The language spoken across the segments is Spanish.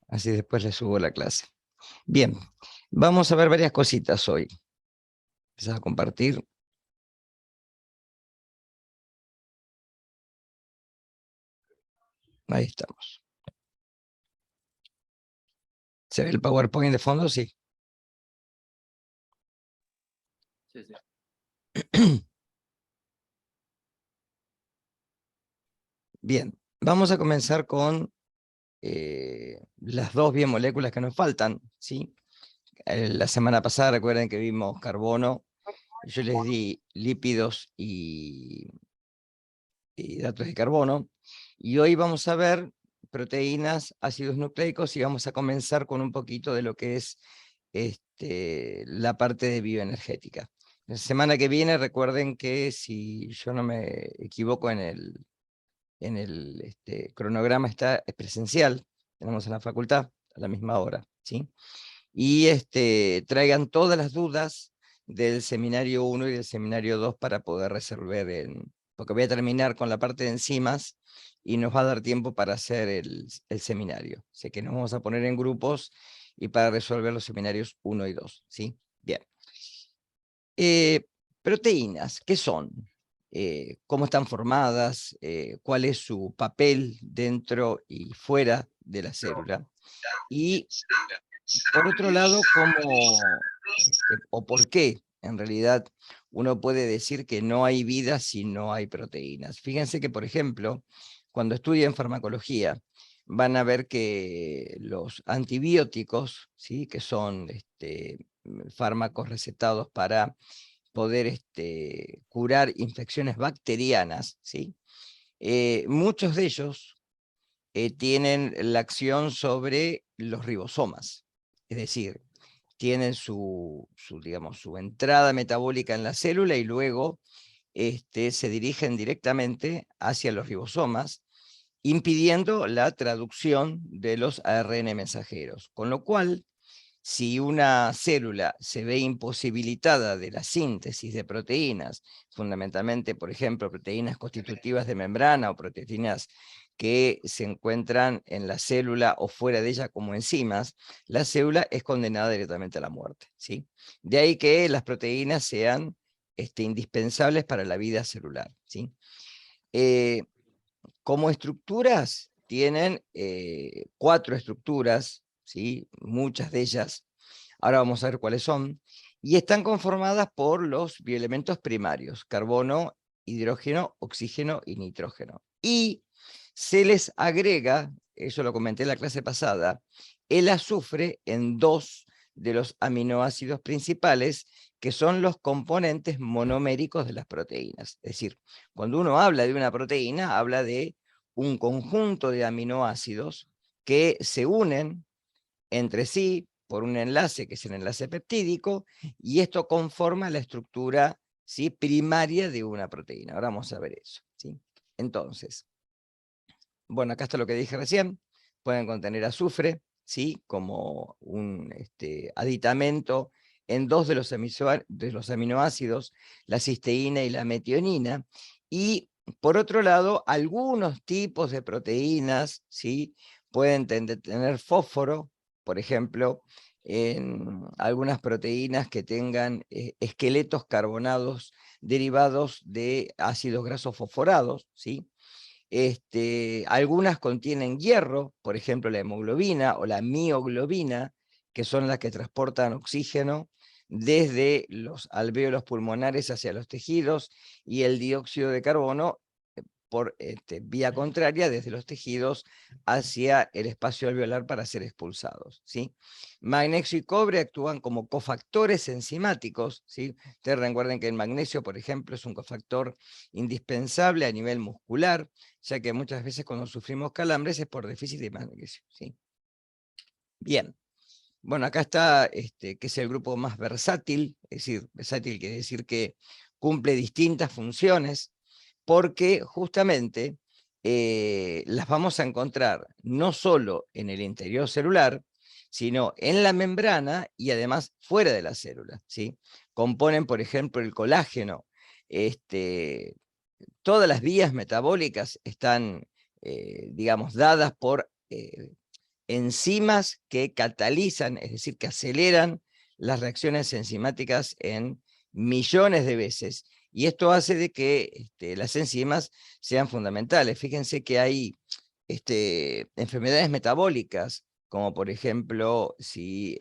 Así después le subo la clase. Bien, vamos a ver varias cositas hoy. Empezar a compartir. Ahí estamos. ¿Se ve el PowerPoint de fondo? Sí. Sí, sí. Bien, vamos a comenzar con las dos biomoléculas que nos faltan, ¿sí? La semana pasada recuerden que vimos carbono, yo les di lípidos y hidratos de carbono, y hoy vamos a ver proteínas, ácidos nucleicos, y vamos a comenzar con un poquito de lo que es la parte de bioenergética. La semana que viene recuerden que, si yo no me equivoco en el cronograma, es presencial, tenemos en la facultad a la misma hora, ¿sí? Y traigan todas las dudas del seminario 1 y del seminario 2 para poder resolver, porque voy a terminar con la parte de enzimas y nos va a dar tiempo para hacer el seminario. Sé que nos vamos a poner en grupos y para resolver los seminarios 1 y 2, ¿sí? Bien. Proteínas, ¿qué son? ¿Cómo están formadas? ¿Cuál es su papel dentro y fuera de la célula? Y por otro lado, ¿cómo o por qué en realidad uno puede decir que no hay vida si no hay proteínas? Fíjense que, por ejemplo, cuando estudian farmacología, van a ver que los antibióticos, ¿sí? Que son fármacos recetados para poder curar infecciones bacterianas, ¿sí? Muchos de ellos tienen la acción sobre los ribosomas, es decir, tienen digamos, su entrada metabólica en la célula y luego se dirigen directamente hacia los ribosomas, impidiendo la traducción de los ARN mensajeros. Con lo cual, si una célula se ve imposibilitada de la síntesis de proteínas, fundamentalmente, por ejemplo, proteínas constitutivas de membrana o proteínas que se encuentran en la célula o fuera de ella como enzimas, la célula es condenada directamente a la muerte, ¿sí? De ahí que las proteínas sean indispensables para la vida celular, ¿sí? Como estructuras, tienen 4 estructuras, ¿sí? Muchas de ellas. Ahora vamos a ver cuáles son. Y están conformadas por los bioelementos primarios: carbono, hidrógeno, oxígeno y nitrógeno. Y se les agrega, eso lo comenté en la clase pasada, el azufre en 2 de los aminoácidos principales, que son los componentes monoméricos de las proteínas. Es decir, cuando uno habla de una proteína, habla de un conjunto de aminoácidos que se unen entre sí por un enlace, que es el enlace peptídico, y esto conforma la estructura, ¿sí?, primaria de una proteína. Ahora vamos a ver eso, ¿sí? Entonces, bueno, acá está lo que dije recién: pueden contener azufre, ¿sí?, como un aditamento en 2 de los aminoácidos, la cisteína y la metionina. Y por otro lado, algunos tipos de proteínas, ¿sí?, pueden tener fósforo, por ejemplo, en algunas proteínas que tengan esqueletos carbonados derivados de ácidos grasos fosforados, ¿sí? Algunas contienen hierro, por ejemplo la hemoglobina o la mioglobina, que son las que transportan oxígeno desde los alvéolos pulmonares hacia los tejidos, y el dióxido de carbono por vía contraria desde los tejidos hacia el espacio alveolar para ser expulsados, ¿sí? Magnesio y cobre actúan como cofactores enzimáticos, ¿sí? Ustedes recuerden que el magnesio, por ejemplo, es un cofactor indispensable a nivel muscular, ya que muchas veces cuando sufrimos calambres es por déficit de magnesio, ¿sí? Bien. Bueno, acá está, que es el grupo más versátil, es decir, versátil quiere decir que cumple distintas funciones, porque justamente las vamos a encontrar no solo en el interior celular, sino en la membrana y además fuera de la célula, ¿sí? Componen, por ejemplo, el colágeno. Todas las vías metabólicas están, digamos, dadas por enzimas que catalizan, es decir, que aceleran las reacciones enzimáticas en millones de veces. Y esto hace de que las enzimas sean fundamentales. Fíjense que hay enfermedades metabólicas, como por ejemplo, si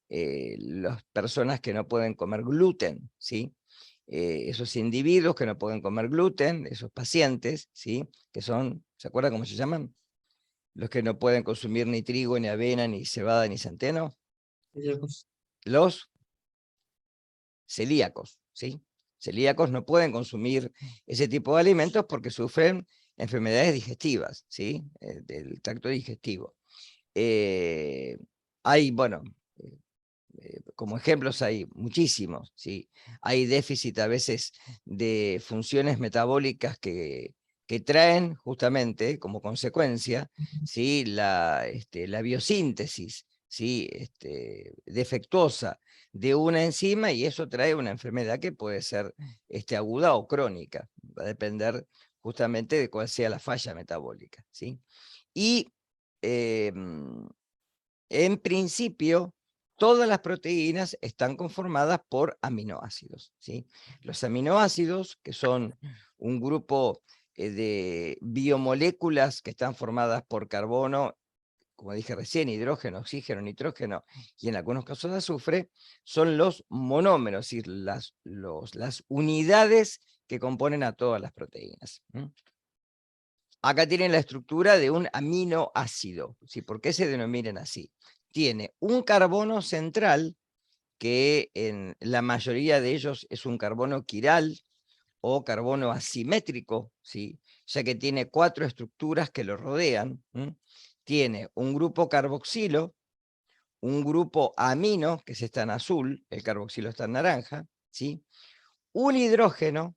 las personas que no pueden comer gluten, ¿sí? Esos individuos que no pueden comer gluten, esos pacientes, ¿sí? Que son, ¿se acuerdan cómo se llaman? Los que no pueden consumir ni trigo, ni avena, ni cebada, ni centeno. Los celíacos, ¿sí? Celíacos no pueden consumir ese tipo de alimentos porque sufren enfermedades digestivas, ¿sí? Del tracto digestivo. Hay, bueno, como ejemplos hay muchísimos, ¿sí? Hay déficit a veces de funciones metabólicas que traen justamente como consecuencia, ¿sí? La biosíntesis, ¿sí? Defectuosa de una enzima, y eso trae una enfermedad que puede ser aguda o crónica, va a depender justamente de cuál sea la falla metabólica, ¿sí? Y en principio, todas las proteínas están conformadas por aminoácidos, ¿sí? Los aminoácidos, que son un grupo de biomoléculas que están formadas por carbono, como dije recién, hidrógeno, oxígeno, nitrógeno y en algunos casos azufre, son los monómeros, es decir, las unidades que componen a todas las proteínas. Acá tienen la estructura de un aminoácido, ¿sí? ¿Por qué se denominan así? Tiene un carbono central, que en la mayoría de ellos es un carbono quiral o carbono asimétrico, ¿sí? Ya que tiene 4 estructuras que lo rodean. Tiene un grupo carboxilo, un grupo amino, que está en azul, el carboxilo está en naranja, ¿sí? Un hidrógeno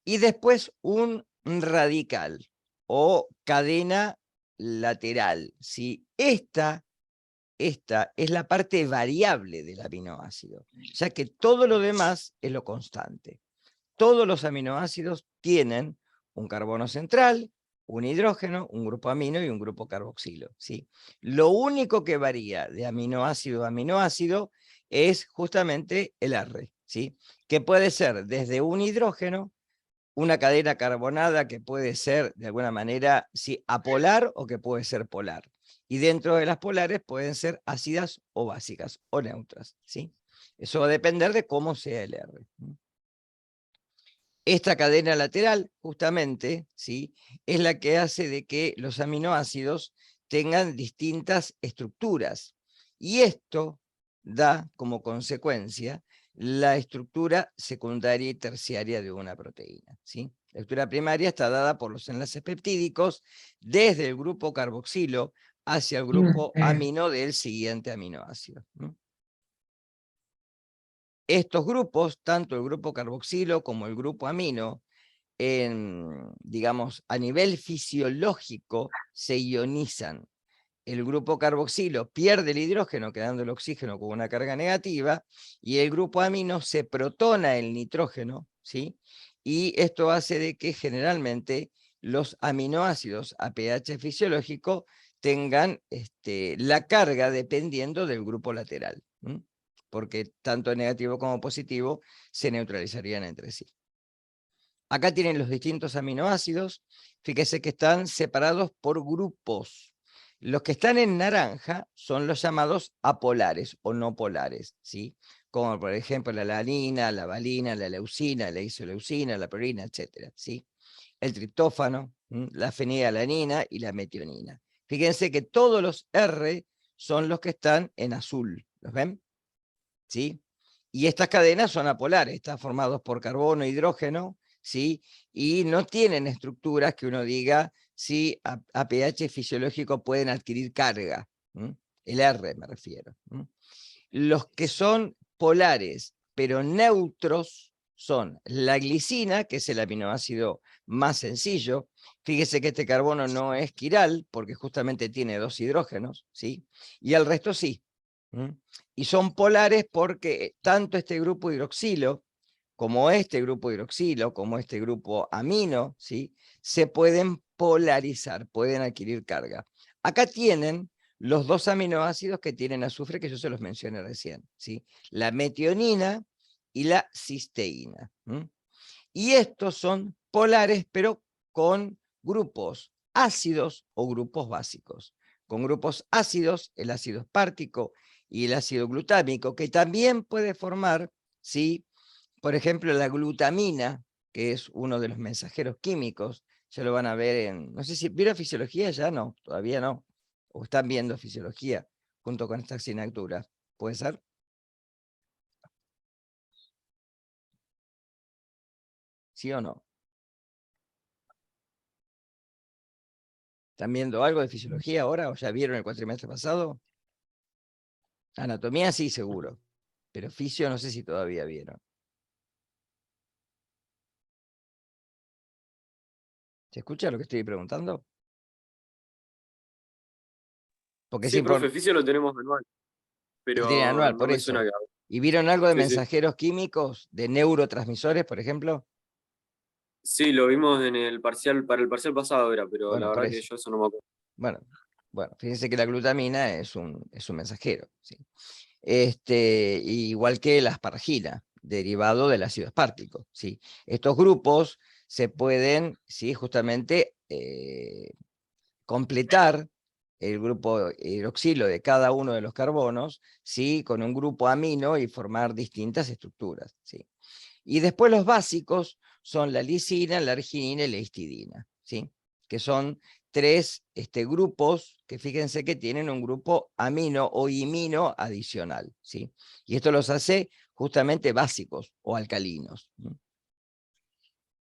y después un radical o cadena lateral, ¿sí? Esta es la parte variable del aminoácido, ya que todo lo demás es lo constante. Todos los aminoácidos tienen un carbono central, un hidrógeno, un grupo amino y un grupo carboxilo, ¿sí? Lo único que varía de aminoácido a aminoácido es justamente el R, ¿sí? Que puede ser desde un hidrógeno, una cadena carbonada que puede ser de alguna manera sí, apolar o que puede ser polar. Y dentro de las polares pueden ser ácidas o básicas o neutras, ¿sí? Eso va a depender de cómo sea el R. Esta cadena lateral, justamente, ¿sí? Es la que hace de que los aminoácidos tengan distintas estructuras. Y esto da como consecuencia la estructura secundaria y terciaria de una proteína, ¿sí? La estructura primaria está dada por los enlaces peptídicos desde el grupo carboxilo hacia el grupo amino del siguiente aminoácido. Estos grupos, tanto el grupo carboxilo como el grupo amino, digamos, a nivel fisiológico, se ionizan. El grupo carboxilo pierde el hidrógeno, quedando el oxígeno con una carga negativa, y el grupo amino se protona el nitrógeno, ¿sí? Y esto hace de que generalmente los aminoácidos a pH fisiológico tengan la carga dependiendo del grupo lateral, porque tanto negativo como positivo se neutralizarían entre sí. Acá tienen los distintos aminoácidos, fíjese que están separados por grupos. Los que están en naranja son los llamados apolares o no polares, ¿sí? Como por ejemplo la alanina, la valina, la leucina, la isoleucina, la purina, etc. ¿sí? El triptófano, la fenilalanina y la metionina. Fíjense que todos los R son los que están en azul, ¿los ven? ¿Sí? Y estas cadenas son apolares, están formados por carbono e hidrógeno, ¿sí? Y no tienen estructuras que uno diga si a pH fisiológico pueden adquirir carga. El R me refiero. Los que son polares, pero neutros, son la glicina, que es el aminoácido más sencillo. Fíjese que este carbono no es quiral, porque justamente tiene 2 hidrógenos, ¿sí? Y el resto sí. Y son polares porque tanto este grupo hidroxilo, como este grupo hidroxilo, como este grupo amino, ¿sí? Se pueden polarizar, pueden adquirir carga. Acá tienen los 2 aminoácidos que tienen azufre, que yo se los mencioné recién, ¿sí? La metionina y la cisteína. Y estos son polares, pero con grupos ácidos o grupos básicos. Con grupos ácidos, el ácido espártico y el ácido glutámico, que también puede formar, ¿sí? Por ejemplo, la glutamina, que es uno de los mensajeros químicos, ya lo van a ver en, no sé si vieron fisiología, ya no, todavía no, o están viendo fisiología junto con esta asignatura, ¿puede ser? ¿Sí o no? ¿Están viendo algo de fisiología ahora o ya vieron el cuatrimestre pasado? Anatomía sí, seguro, pero fisio no sé si todavía vieron. ¿Se escucha lo que estoy preguntando? Porque es Sí, profe, importante, fisio lo tenemos manual, lo tienen pero anual, no por me suena eso. que... ¿Y vieron algo de Sí, sí. mensajeros químicos, de neurotransmisores, por ejemplo? Sí, lo vimos en el parcial, para el parcial pasado era, pero la Bueno, por verdad que eso. yo eso no me acuerdo. Bueno, bueno, fíjense que la glutamina es un mensajero, ¿sí? Igual que la asparagina, derivado del ácido espártico, ¿sí? Estos grupos se pueden, ¿sí? Justamente completar el grupo hidroxilo de cada uno de los carbonos, ¿sí? Con un grupo amino y formar distintas estructuras, ¿sí? Y después los básicos son la lisina, la arginina y la histidina, ¿sí? Que son 3 grupos que fíjense que tienen un grupo amino o imino adicional, ¿sí? Y esto los hace justamente básicos o alcalinos.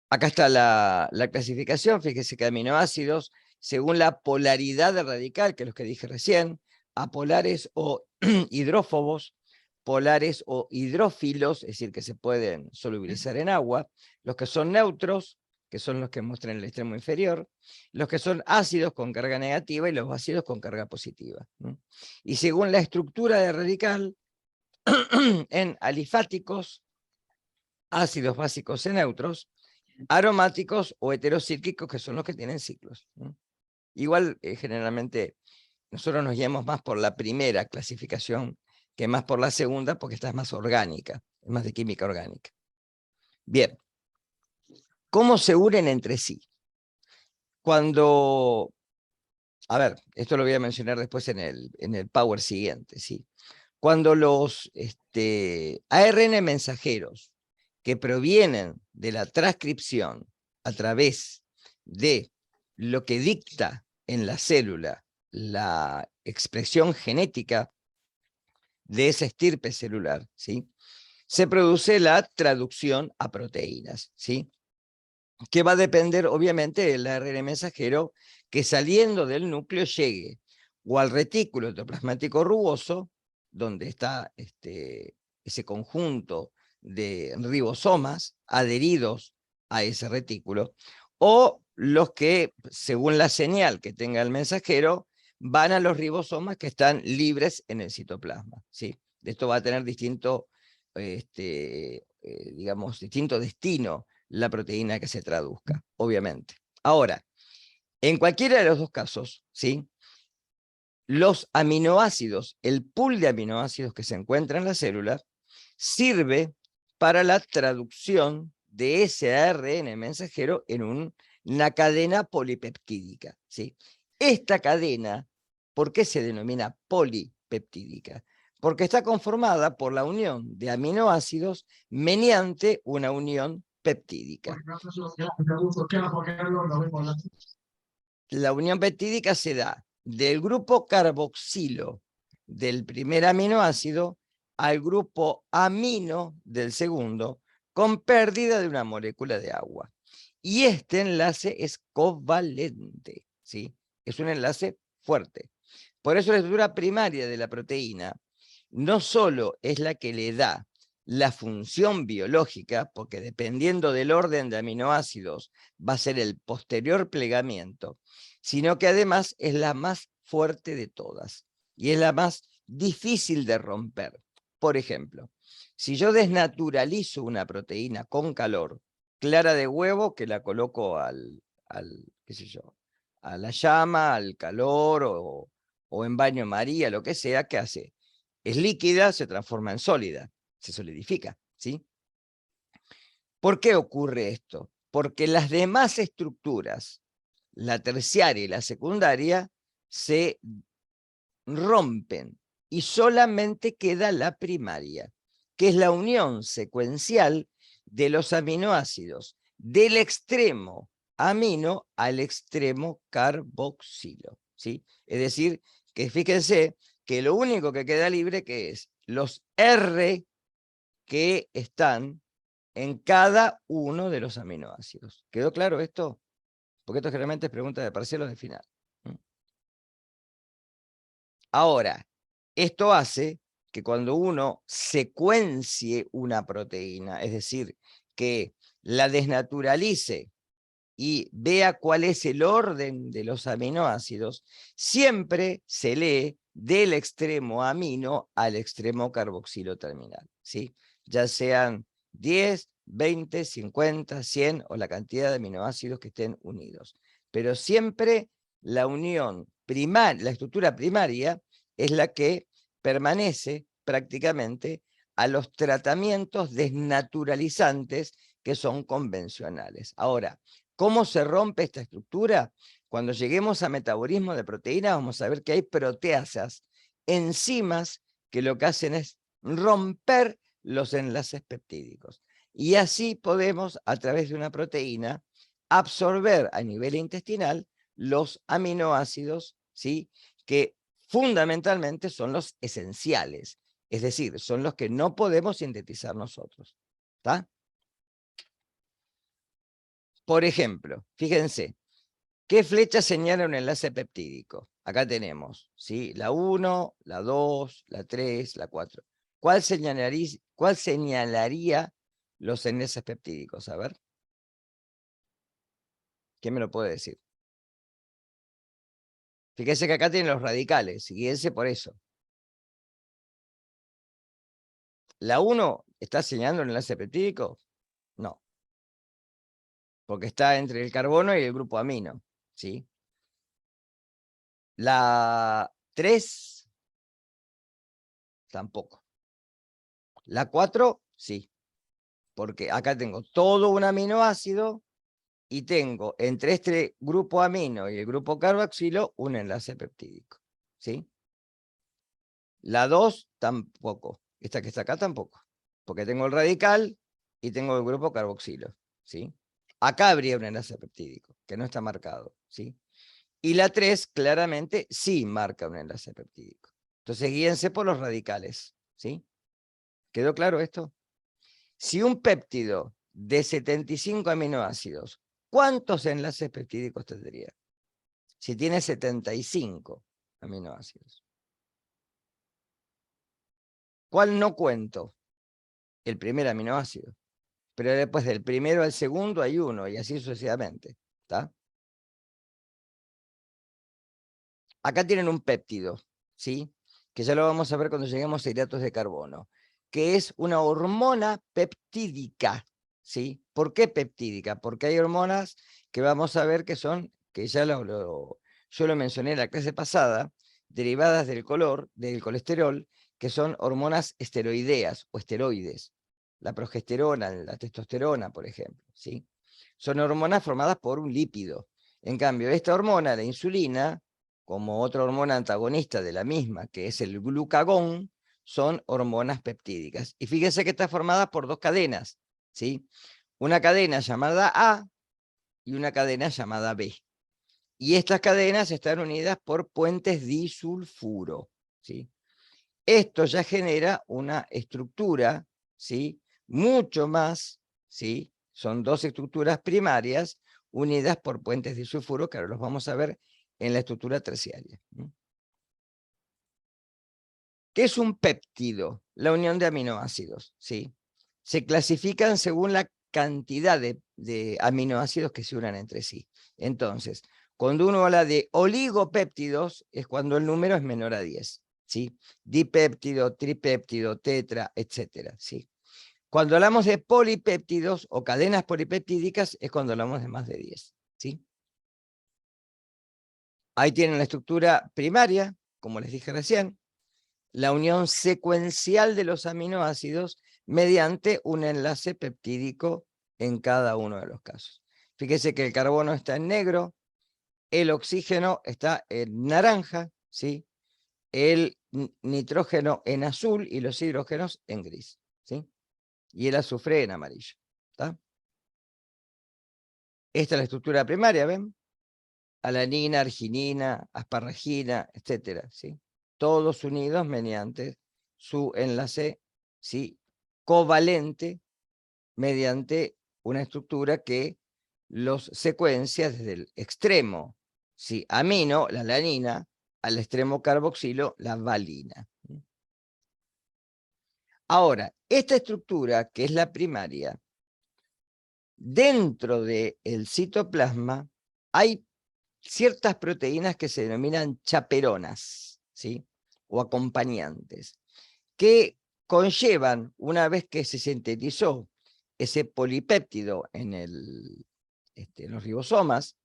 Acá está la clasificación, fíjese que aminoácidos, según la polaridad del radical, que es lo que dije recién, apolares o hidrófobos, polares o hidrófilos, es decir, que se pueden solubilizar en agua, los que son neutros, que son los que muestran el extremo inferior, los que son ácidos con carga negativa y los ácidos con carga positiva. Y según la estructura del radical, en alifáticos, ácidos básicos y neutros, aromáticos o heterocíclicos, que son los que tienen ciclos. Igual, generalmente, nosotros nos guiamos más por la primera clasificación que más por la segunda, porque esta es más orgánica, es más de química orgánica. Bien, ¿cómo se unen entre sí? Cuando, a ver, esto lo voy a mencionar después en el power siguiente, ¿sí? Cuando los ARN mensajeros que provienen de la transcripción a través de lo que dicta en la célula la expresión genética de esa estirpe celular, ¿sí? Se produce la traducción a proteínas, ¿sí? Que va a depender, obviamente, del ARN mensajero que saliendo del núcleo llegue o al retículo endoplasmático rugoso, donde está ese conjunto de ribosomas adheridos a ese retículo, o los que, según la señal que tenga el mensajero, van a los ribosomas que están libres en el citoplasma, ¿sí? Esto va a tener distinto, digamos, distinto destino la proteína que se traduzca, obviamente. Ahora, en cualquiera de los dos casos, ¿sí? Los aminoácidos, el pool de aminoácidos que se encuentra en la célula, sirve para la traducción de ese ARN mensajero en una cadena polipeptídica, ¿sí? Esta cadena, ¿por qué se denomina polipeptídica? Porque está conformada por la unión de aminoácidos mediante una unión peptídica. La unión peptídica se da del grupo carboxilo del primer aminoácido al grupo amino del segundo, con pérdida de una molécula de agua. Y este enlace es covalente, ¿sí? Es un enlace fuerte. Por eso la estructura primaria de la proteína no solo es la que le da la función biológica, porque dependiendo del orden de aminoácidos va a ser el posterior plegamiento, sino que además es la más fuerte de todas y es la más difícil de romper. Por ejemplo, si yo desnaturalizo una proteína con calor, clara de huevo, que la coloco qué sé yo, a la llama, al calor o en baño María, lo que sea, ¿qué hace? Es líquida, se transforma en sólida, se solidifica, ¿sí? ¿Por qué ocurre esto? Porque las demás estructuras, la terciaria y la secundaria, se rompen y solamente queda la primaria, que es la unión secuencial de los aminoácidos del extremo amino al extremo carboxilo, ¿sí? Es decir, que fíjense que lo único que queda libre que es los R que están en cada uno de los aminoácidos. ¿Quedó claro esto? Porque esto generalmente es pregunta de parcial o de final. Ahora, esto hace que cuando uno secuencie una proteína, es decir, que la desnaturalice y vea cuál es el orden de los aminoácidos, siempre se lee del extremo amino al extremo carboxilo terminal, ¿sí? Ya sean 10, 20, 50, 100 o la cantidad de aminoácidos que estén unidos. Pero siempre la unión primaria, la estructura primaria es la que permanece prácticamente a los tratamientos desnaturalizantes que son convencionales. Ahora, ¿cómo se rompe esta estructura? Cuando lleguemos a metabolismo de proteínas vamos a ver que hay proteasas, enzimas, que lo que hacen es romper los enlaces peptídicos. Y así podemos, a través de una proteína, absorber a nivel intestinal los aminoácidos, ¿sí? Que fundamentalmente son los esenciales, es decir, son los que no podemos sintetizar nosotros. ¿Está? Por ejemplo, fíjense, ¿qué flecha señala un enlace peptídico? Acá tenemos, ¿sí? La 1, la 2, la 3, la 4. ¿Cuál señalaría los enlaces peptídicos? A ver. ¿Quién me lo puede decir? Fíjense que acá tienen los radicales, y guíense por eso. ¿La 1 está señalando el enlace peptídico? No. Porque está entre el carbono y el grupo amino, ¿sí? La 3, tampoco. La 4, sí. Porque acá tengo todo un aminoácido y tengo entre este grupo amino y el grupo carboxilo un enlace peptídico, ¿sí? La 2 tampoco, esta que está acá tampoco, porque tengo el radical y tengo el grupo carboxilo, ¿sí? Acá habría un enlace peptídico, que no está marcado, ¿sí? Y la 3 claramente sí marca un enlace peptídico. Entonces guíense por los radicales, ¿sí? ¿Quedó claro esto? Si un péptido de 75 aminoácidos, ¿cuántos enlaces peptídicos tendría? Si tiene 75 aminoácidos. ¿Cuál no cuento? El primer aminoácido. Pero después del primero al segundo hay uno, y así sucesivamente. ¿Está? Acá tienen un péptido, ¿sí? Que ya lo vamos a ver cuando lleguemos a hidratos de carbono, que es una hormona peptídica, ¿sí? ¿Por qué peptídica? Porque hay hormonas que vamos a ver que son, que ya yo lo mencioné en la clase pasada, derivadas del color, del colesterol, que son hormonas esteroideas o esteroides. La progesterona, la testosterona, por ejemplo, ¿sí? Son hormonas formadas por un lípido. En cambio, esta hormona, la insulina, como otra hormona antagonista de la misma, que es el glucagón, son hormonas peptídicas. Y fíjense que está formada por dos cadenas, ¿sí? Una cadena llamada A y una cadena llamada B. Y estas cadenas están unidas por puentes disulfuro, ¿sí? Esto ya genera una estructura, ¿sí? Mucho más, ¿sí? Son dos estructuras primarias unidas por puentes disulfuro, que ahora los vamos a ver en la estructura terciaria. ¿Qué es un péptido? La unión de aminoácidos, ¿sí? Se clasifican según la cantidad de aminoácidos que se unan entre sí. Entonces, cuando uno habla de oligopéptidos, es cuando el número es menor a 10, ¿sí? Dipéptido, tripéptido, tetra, etcétera, ¿sí? Cuando hablamos de polipéptidos o cadenas polipeptídicas, es cuando hablamos de más de 10, ¿sí? Ahí tienen la estructura primaria, como les dije recién, la unión secuencial de los aminoácidos mediante un enlace peptídico en cada uno de los casos. Fíjese que el carbono está en negro, el oxígeno está en naranja, ¿sí? El nitrógeno en azul y los hidrógenos en gris, ¿sí? Y el azufre en amarillo. ¿Está? Esta es la estructura primaria, ¿ven? Alanina, arginina, asparagina, etcétera, ¿sí? Todos unidos mediante su enlace, ¿sí?, covalente, mediante una estructura que los secuencia desde el extremo, ¿sí?, amino, la alanina, al extremo carboxilo, la valina. Ahora, esta estructura, que es la primaria, dentro del citoplasma hay ciertas proteínas que se denominan chaperonas, ¿sí?, o acompañantes, que conllevan, una vez que se sintetizó ese polipéptido en los ribosomas,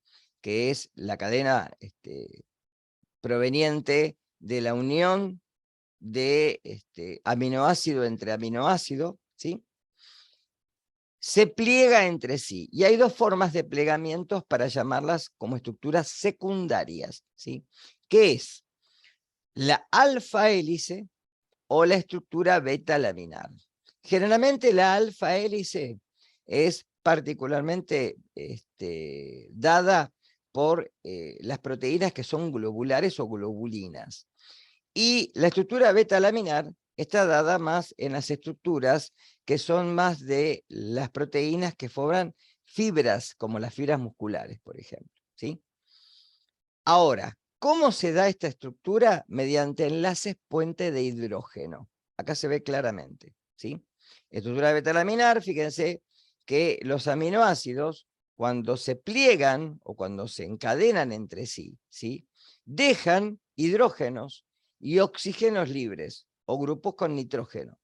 que es la cadena proveniente de la unión de aminoácido entre aminoácido, ¿sí?, se pliega entre sí. Y hay dos formas de plegamientos para llamarlas como estructuras secundarias, ¿sí?, que es la alfa hélice o la estructura beta laminar. Generalmente la alfa hélice es particularmente dada por las proteínas que son globulares o globulinas. Y la estructura beta laminar está dada más en las estructuras que son más de las proteínas que forman fibras, como las fibras musculares, por ejemplo, ¿sí? Ahora, ¿cómo se da esta estructura? Mediante enlaces puente de hidrógeno. Acá se ve claramente, ¿sí? Estructura beta-laminar, fíjense que los aminoácidos, cuando se pliegan o cuando se encadenan entre sí, ¿sí?, dejan hidrógenos y oxígenos libres, o grupos con nitrógeno.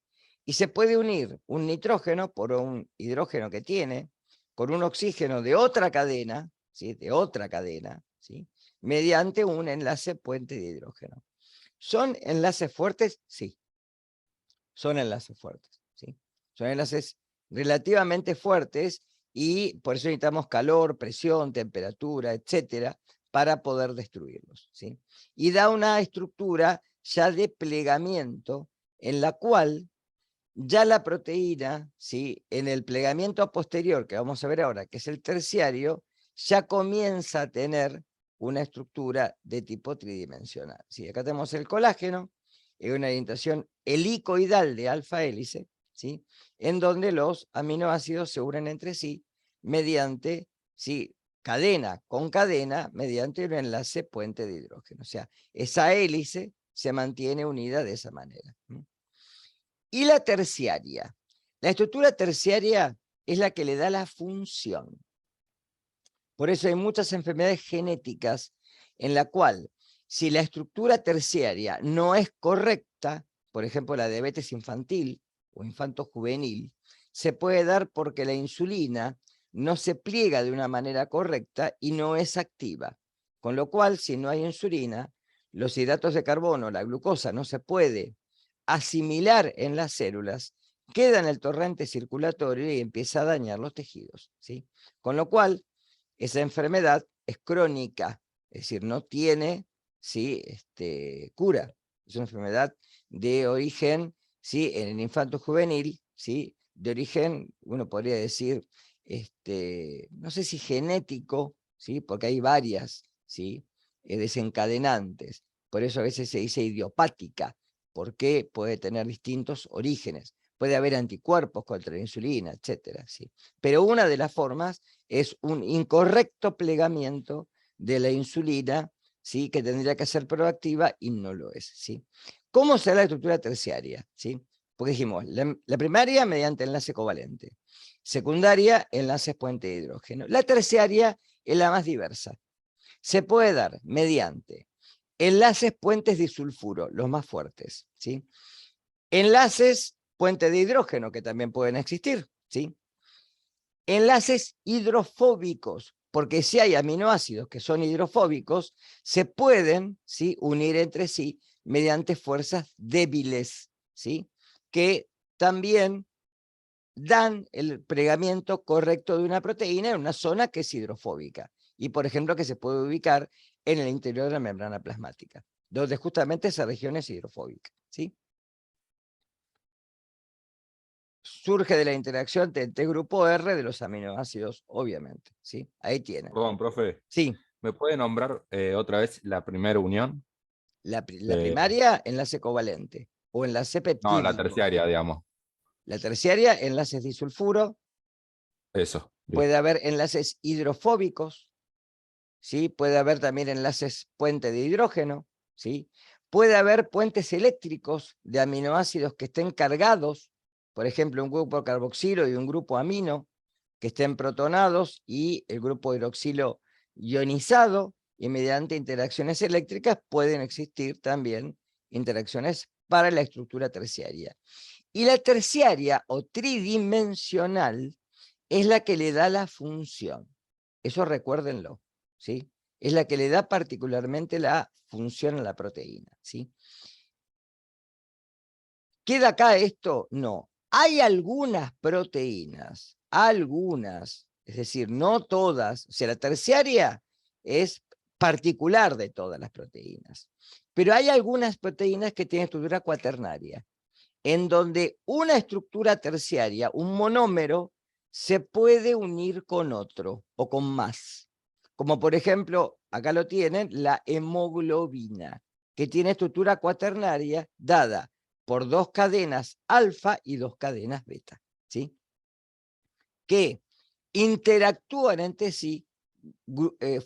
Y se puede unir un nitrógeno por un hidrógeno que tiene, con un oxígeno de otra cadena, ¿sí?, de otra cadena, ¿sí?, mediante un enlace puente de hidrógeno. ¿Son enlaces fuertes? Sí, son enlaces fuertes, ¿sí? Son enlaces relativamente fuertes y por eso necesitamos calor, presión, temperatura, etcétera, para poder destruirlos, ¿sí? Y da una estructura ya de plegamiento en la cual ya la proteína, ¿sí?, en el plegamiento posterior, que vamos a ver ahora, que es el terciario, ya comienza a tener una estructura de tipo tridimensional. ¿Sí? Acá tenemos el colágeno, en una orientación helicoidal de alfa hélice, ¿sí?, en donde los aminoácidos se unen entre sí mediante, ¿sí?, cadena con cadena, mediante un enlace puente de hidrógeno. O sea, esa hélice se mantiene unida de esa manera. Y la terciaria. La estructura terciaria es la que le da la función. Por eso hay muchas enfermedades genéticas en la cual, si la estructura terciaria no es correcta, por ejemplo la diabetes infantil o infanto-juvenil, se puede dar porque la insulina no se pliega de una manera correcta y no es activa. Con lo cual, si no hay insulina, los hidratos de carbono, la glucosa, no se puede asimilar en las células, queda en el torrente circulatorio y empieza a dañar los tejidos, ¿sí? Con lo cual, esa enfermedad es crónica, es decir, no tiene, ¿sí?, cura. Es una enfermedad de origen, ¿sí?, en el infanto juvenil, ¿sí?, de origen, uno podría decir, no sé si genético, ¿sí?, porque hay varias, ¿sí?, desencadenantes. Por eso a veces se dice idiopática, porque puede tener distintos orígenes. Puede haber anticuerpos contra la insulina, etcétera, ¿sí? Pero una de las formas es un incorrecto plegamiento de la insulina, ¿sí?, que tendría que ser proactiva y no lo es, ¿sí? ¿Cómo será la estructura terciaria? ¿Sí? Porque dijimos, la primaria mediante enlace covalente, secundaria enlaces puente de hidrógeno. La terciaria es la más diversa. Se puede dar mediante enlaces puentes disulfuro, los más fuertes, ¿sí? Enlaces puente de hidrógeno, que también pueden existir, ¿sí? Enlaces hidrofóbicos, porque si hay aminoácidos que son hidrofóbicos, se pueden, ¿sí?, unir entre sí mediante fuerzas débiles, ¿sí?, que también dan el plegamiento correcto de una proteína en una zona que es hidrofóbica y, por ejemplo, que se puede ubicar en el interior de la membrana plasmática, donde justamente esa región es hidrofóbica, ¿sí? Surge de la interacción de T grupo R de los aminoácidos, obviamente, ¿sí? Ahí tienen. Perdón, profe, Sí, ¿me puede nombrar otra vez la primera unión? la De... primaria, enlace covalente, o enlace No, la peptídico. terciaria, digamos. La terciaria, enlaces disulfuro. Eso, Puede listo. haber enlaces hidrofóbicos, ¿sí? Puede haber también enlaces puente de hidrógeno, ¿sí? Puede haber puentes eléctricos de aminoácidos que estén cargados, por ejemplo, un grupo carboxilo y un grupo amino, que estén protonados y el grupo hidroxilo ionizado, y mediante interacciones eléctricas pueden existir también interacciones para la estructura terciaria. Y la terciaria o tridimensional es la que le da la función. Eso recuérdenlo, ¿sí? Es la que le da particularmente la función a la proteína, ¿sí? ¿Queda acá esto? No. Hay algunas proteínas, algunas, es decir, no todas, o sea, la terciaria es particular de todas las proteínas, pero hay algunas proteínas que tienen estructura cuaternaria, en donde una estructura terciaria, un monómero, se puede unir con otro o con más. Como por ejemplo, acá lo tienen, la hemoglobina, que tiene estructura cuaternaria dada por dos cadenas alfa y dos cadenas beta, ¿sí?, que interactúan entre sí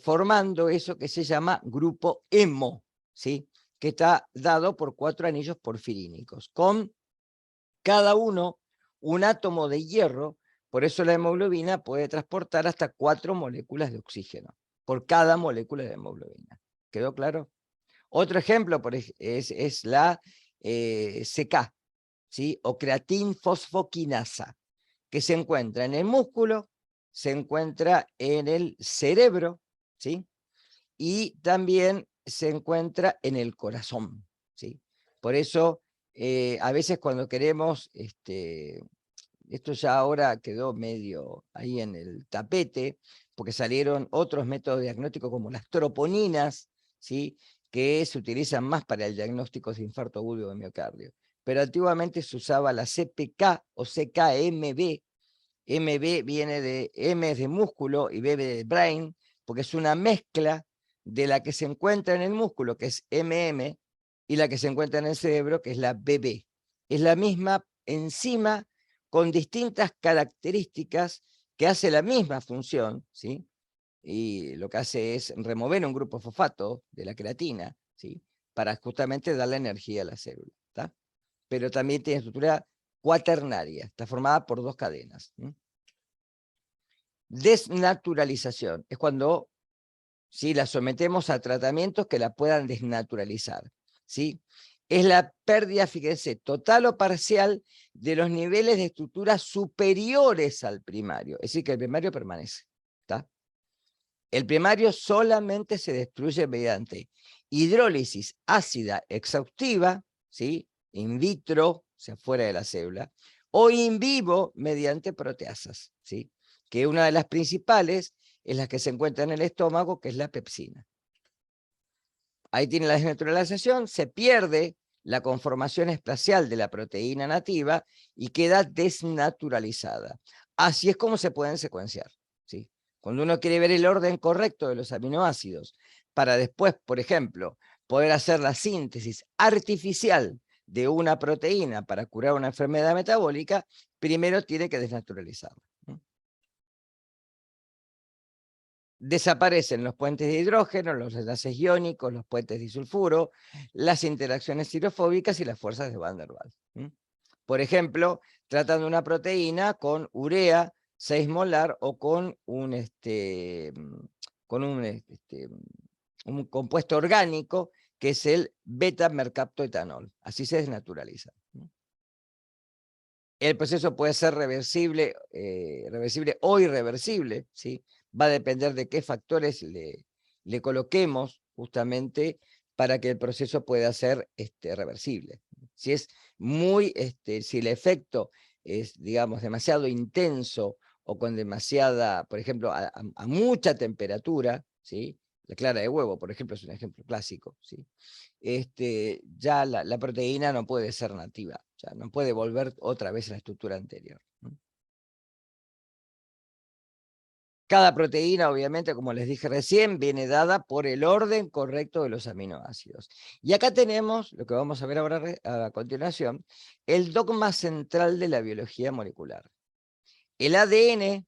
formando eso que se llama grupo hemo, ¿sí?, que está dado por 4 anillos porfirínicos, con cada uno un átomo de hierro. Por eso la hemoglobina puede transportar hasta 4 moléculas de oxígeno por cada molécula de hemoglobina. ¿Quedó claro? Otro ejemplo es la CK, ¿sí?, o creatinfosfoquinasa, que se encuentra en el músculo, se encuentra en el cerebro, ¿sí?, y también se encuentra en el corazón, ¿sí? Por eso, a veces cuando queremos, esto ya ahora quedó medio ahí en el tapete, porque salieron otros métodos diagnósticos como las troponinas, ¿sí?, que se utilizan más para el diagnóstico de infarto agudo de miocardio. Pero antiguamente se usaba la CPK o CKMB. MB viene de M de músculo y B de brain, porque es una mezcla de la que se encuentra en el músculo, que es MM, y la que se encuentra en el cerebro, que es la BB. Es la misma enzima con distintas características que hace la misma función, ¿sí? Y lo que hace es remover un grupo fosfato de la creatina, ¿sí?, para justamente darle energía a la célula, ¿tá? Pero también tiene estructura cuaternaria, está formada por dos cadenas. Desnaturalización es cuando, ¿sí?, la sometemos a tratamientos que la puedan desnaturalizar, ¿sí? Es la pérdida, fíjense, total o parcial de los niveles de estructura superiores al primario, es decir, que el primario permanece, ¿está? El primario solamente se destruye mediante hidrólisis ácida exhaustiva, ¿sí?, in vitro, o sea, fuera de la célula, o in vivo mediante proteasas, ¿sí?, que una de las principales es la que se encuentra en el estómago, que es la pepsina. Ahí tiene la desnaturalización, se pierde la conformación espacial de la proteína nativa y queda desnaturalizada. Así es como se pueden secuenciar, ¿sí? Cuando uno quiere ver el orden correcto de los aminoácidos para después, por ejemplo, poder hacer la síntesis artificial de una proteína para curar una enfermedad metabólica, primero tiene que desnaturalizarla. Desaparecen los puentes de hidrógeno, los enlaces iónicos, los puentes disulfuro, las interacciones hidrofóbicas y las fuerzas de Van der Waals. Por ejemplo, tratando una proteína con urea 6 molar o con un compuesto orgánico que es el beta-mercaptoetanol. Así se desnaturaliza. El proceso puede ser reversible o irreversible, ¿sí?, va a depender de qué factores le coloquemos justamente para que el proceso pueda ser reversible. Si es si el efecto es, digamos, demasiado intenso o con demasiada, por ejemplo, a mucha temperatura, ¿sí? La clara de huevo, por ejemplo, es un ejemplo clásico, ¿sí? Ya la proteína no puede ser nativa, ya no puede volver otra vez a la estructura anterior. Cada proteína, obviamente, como les dije recién, viene dada por el orden correcto de los aminoácidos. Y acá tenemos, lo que vamos a ver ahora a continuación, el dogma central de la biología molecular. El ADN,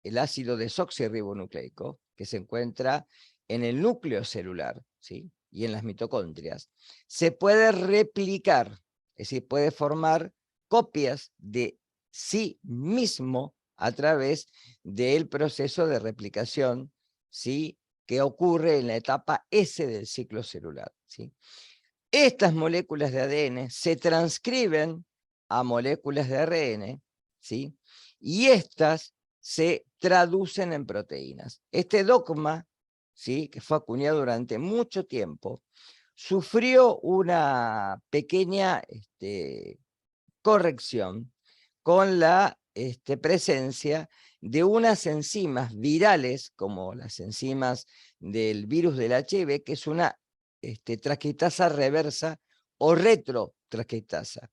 el ácido desoxirribonucleico, que se encuentra en el núcleo celular, ¿sí? Y en las mitocondrias, se puede replicar, es decir, puede formar copias de sí mismo a través del proceso de replicación, ¿sí? Que ocurre en la etapa S del ciclo celular, ¿sí? Estas moléculas de ADN se transcriben a moléculas de ARN, ¿sí? Y estas se traducen en proteínas. Este dogma, ¿sí? Que fue acuñado durante mucho tiempo, sufrió una pequeña corrección con la presencia de unas enzimas virales, como las enzimas del virus del HIV, que es una transcriptasa reversa o retrotranscriptasa,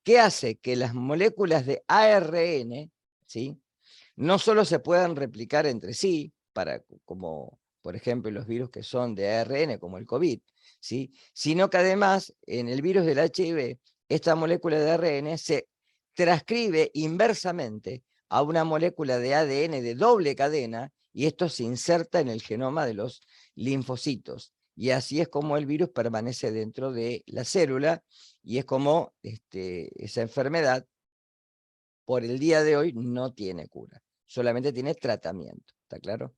que hace que las moléculas de ARN, ¿sí? No solo se puedan replicar entre sí, como por ejemplo los virus que son de ARN, como el COVID, ¿sí? Sino que además en el virus del HIV, esta molécula de ARN se transcribe inversamente a una molécula de ADN de doble cadena, y esto se inserta en el genoma de los linfocitos. Y así es como el virus permanece dentro de la célula, y es como esa enfermedad, por el día de hoy, no tiene cura. Solamente tiene tratamiento. ¿Está claro?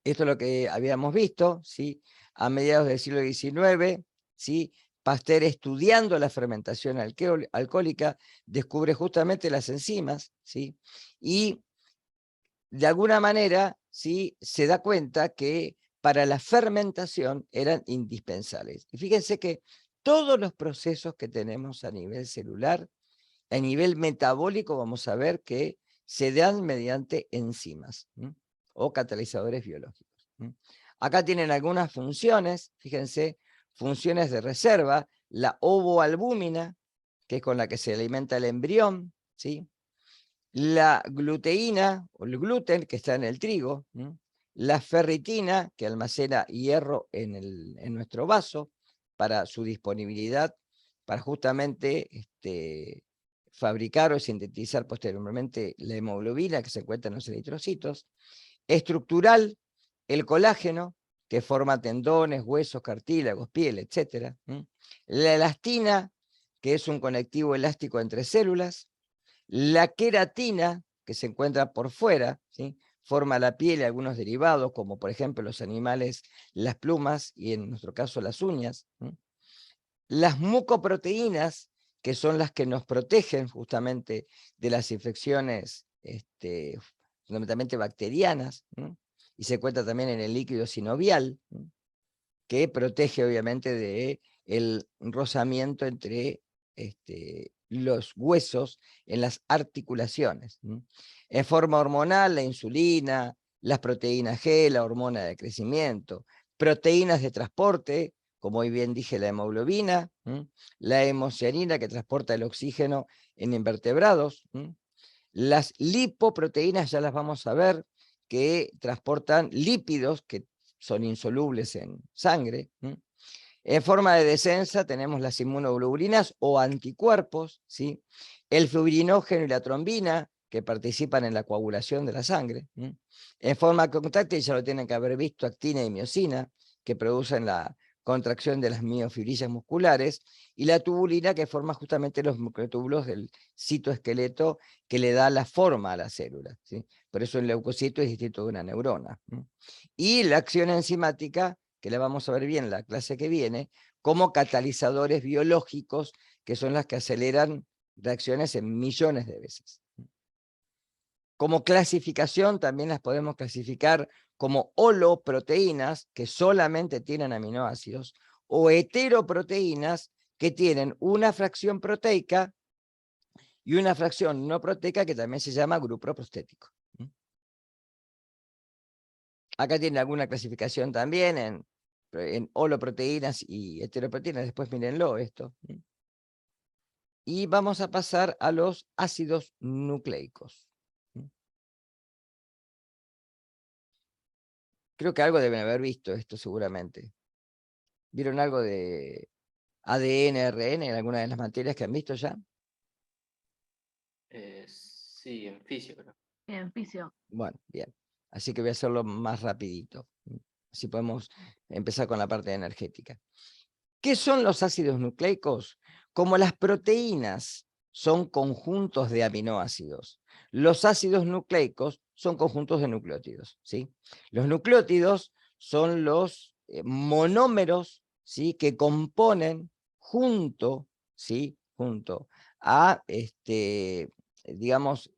Esto es lo que habíamos visto, ¿sí? A mediados del siglo XIX, ¿sí? Pasteur, estudiando la fermentación alcohólica, descubre justamente las enzimas, ¿sí? Y de alguna manera, ¿sí? Se da cuenta que para la fermentación eran indispensables. Y fíjense que todos los procesos que tenemos a nivel celular, a nivel metabólico, vamos a ver que se dan mediante enzimas, ¿m? O catalizadores biológicos. ¿M? Acá tienen algunas funciones, fíjense, funciones de reserva, la ovoalbúmina, que es con la que se alimenta el embrión, ¿sí? La gluteína, o el gluten, que está en el trigo, ¿m? La ferritina, que almacena hierro en nuestro vaso, para su disponibilidad, para justamente fabricar o sintetizar posteriormente la hemoglobina que se encuentra en los eritrocitos. Estructural, el colágeno, que forma tendones, huesos, cartílagos, piel, etc. La elastina, que es un conectivo elástico entre células. La queratina, que se encuentra por fuera, ¿sí? Forma la piel y algunos derivados, como por ejemplo los animales, las plumas y en nuestro caso las uñas. Las mucoproteínas, que son las que nos protegen justamente de las infecciones fundamentalmente bacterianas, y se encuentra también en el líquido sinovial, que protege obviamente del rozamiento entre los huesos en las articulaciones. En forma hormonal, la insulina, las proteínas G, la hormona de crecimiento, proteínas de transporte, como hoy bien dije, la hemoglobina, la hemocianina, que transporta el oxígeno en invertebrados, las lipoproteínas, ya las vamos a ver, que transportan lípidos que son insolubles en sangre. En forma de defensa tenemos las inmunoglobulinas o anticuerpos, ¿sí? El fibrinógeno y la trombina, que participan en la coagulación de la sangre. En forma contráctil, ya lo tienen que haber visto, actina y miosina, que producen la contracción de las miofibrillas musculares, y la tubulina, que forma justamente los microtúbulos del citoesqueleto, que le da la forma a la célula, ¿sí? Por eso el leucocito es distinto de una neurona. Y la acción enzimática, que la vamos a ver bien en la clase que viene, como catalizadores biológicos, que son las que aceleran reacciones en millones de veces. Como clasificación también las podemos clasificar como holoproteínas, que solamente tienen aminoácidos, o heteroproteínas, que tienen una fracción proteica y una fracción no proteica, que también se llama grupo prostético. Acá tiene alguna clasificación también en holoproteínas y heteroproteínas, después mírenlo esto. Y vamos a pasar a los ácidos nucleicos. Creo que algo deben haber visto esto seguramente. ¿Vieron algo de ADN, ARN en alguna de las materias que han visto ya? Sí, en fisio, creo. En fisio. Bueno, bien. Así que voy a hacerlo más rapidito. Así podemos empezar con la parte energética. ¿Qué son los ácidos nucleicos? Como las proteínas son conjuntos de aminoácidos, los ácidos nucleicos son conjuntos de nucleótidos, ¿sí? Los nucleótidos son los monómeros, ¿sí?, que componen junto, ¿sí?, junto a, digamos,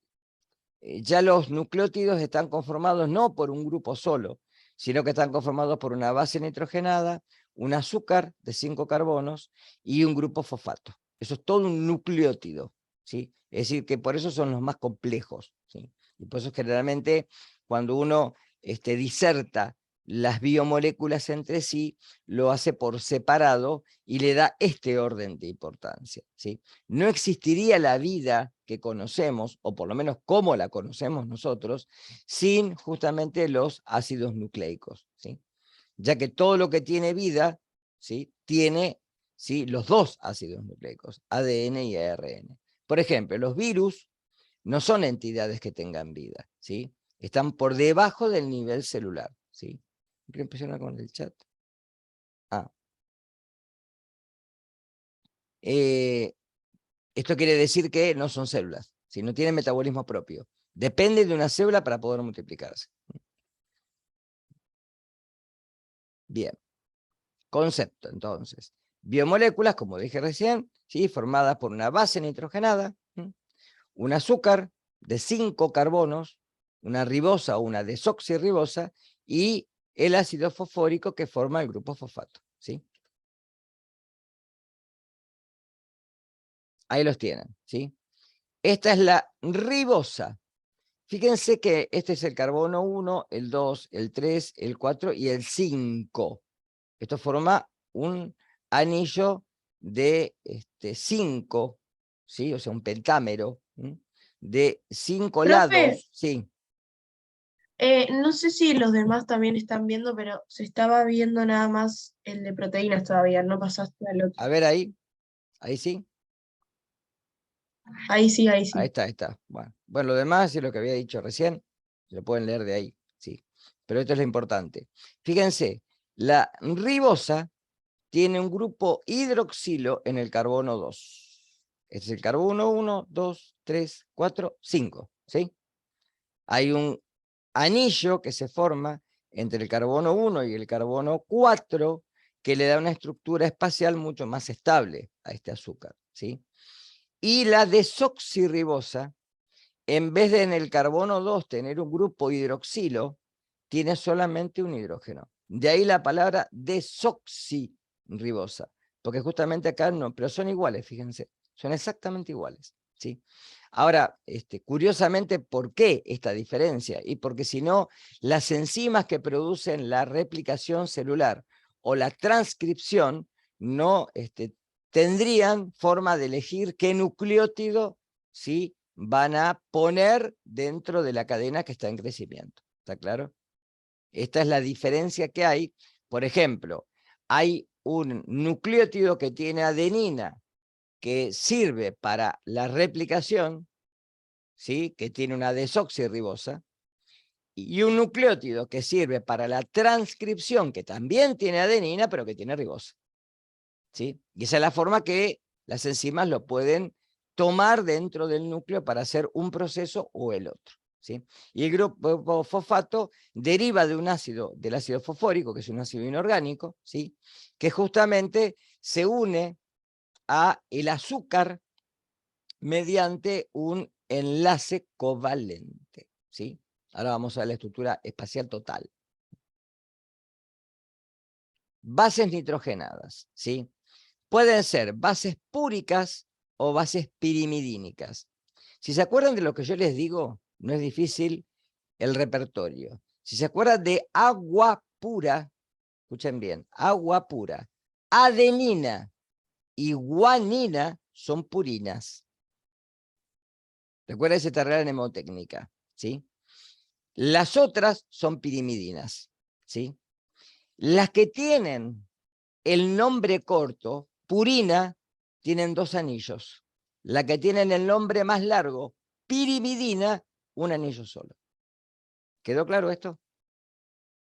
ya los nucleótidos están conformados no por un grupo solo, sino que están conformados por una base nitrogenada, un azúcar de 5 carbonos y un grupo fosfato. Eso es todo un nucleótido, ¿sí? Es decir, que por eso son los más complejos, ¿sí? Y por eso generalmente cuando uno diserta las biomoléculas entre sí, lo hace por separado y le da este orden de importancia, ¿sí? No existiría la vida que conocemos, o por lo menos como la conocemos nosotros, sin justamente los ácidos nucleicos, ¿sí? Ya que todo lo que tiene vida, ¿sí?, tiene, ¿sí?, los dos ácidos nucleicos, ADN y ARN. Por ejemplo, los virus no son entidades que tengan vida, ¿sí? Están por debajo del nivel celular, ¿sí? Quiero empezar con el chat. Esto quiere decir que no son células, ¿sí? No tienen metabolismo propio. Depende de una célula para poder multiplicarse. Bien. Concepto, entonces. Biomoléculas, como dije recién, ¿sí?, formadas por una base nitrogenada, un azúcar de 5 carbonos, una ribosa o una desoxirribosa, y el ácido fosfórico que forma el grupo fosfato, ¿sí? Ahí los tienen, ¿sí? Esta es la ribosa. Fíjense que este es el carbono 1, el 2, el 3, el 4 y el 5. Esto forma un anillo de 5, ¿sí? O sea, un pentámero, de 5 Profe. lados. Sí. No sé si los demás también están viendo, pero se estaba viendo nada más el de proteínas todavía, no pasaste al otro. A ver ahí sí. Ahí sí, ahí sí. Ahí está. Bueno, lo demás es lo que había dicho recién, lo pueden leer de ahí, sí. Pero esto es lo importante. Fíjense, la ribosa tiene un grupo hidroxilo en el carbono 2. Este es el carbono 1, 2, 3, 4, 5, ¿sí? Hay un anillo que se forma entre el carbono 1 y el carbono 4 que le da una estructura espacial mucho más estable a este azúcar, ¿sí? Y la desoxirribosa, en vez de en el carbono 2 tener un grupo hidroxilo, tiene solamente un hidrógeno. De ahí la palabra desoxirribosa, porque justamente acá no, pero son iguales, fíjense, son exactamente iguales, ¿sí? Ahora, curiosamente, ¿por qué esta diferencia? Y porque si no, las enzimas que producen la replicación celular o la transcripción no tendrían forma de elegir qué nucleótido, ¿sí?, van a poner dentro de la cadena que está en crecimiento. ¿Está claro? Esta es la diferencia que hay. Por ejemplo, hay un nucleótido que tiene adenina que sirve para la replicación, ¿sí?, que tiene una desoxirribosa, y un nucleótido que sirve para la transcripción, que también tiene adenina, pero que tiene ribosa, ¿sí? Y esa es la forma que las enzimas lo pueden tomar dentro del núcleo para hacer un proceso o el otro, ¿sí? Y el grupo fosfato deriva de un ácido, del ácido fosfórico, que es un ácido inorgánico, ¿sí?, que justamente se une a el azúcar mediante un enlace covalente, ¿sí? Ahora vamos a ver la estructura espacial total. Bases nitrogenadas, ¿sí? Pueden ser bases púricas o bases pirimidínicas. Si se acuerdan de lo que yo les digo, no es difícil el repertorio. Si se acuerdan de agua pura, escuchen bien, agua pura, adenina y guanina son purinas. Recuerda esa tarea de mnemotécnica, ¿sí? Las otras son pirimidinas, ¿sí? Las que tienen el nombre corto, purina, tienen 2 anillos. La que tienen el nombre más largo, pirimidina, un anillo solo. ¿Quedó claro esto?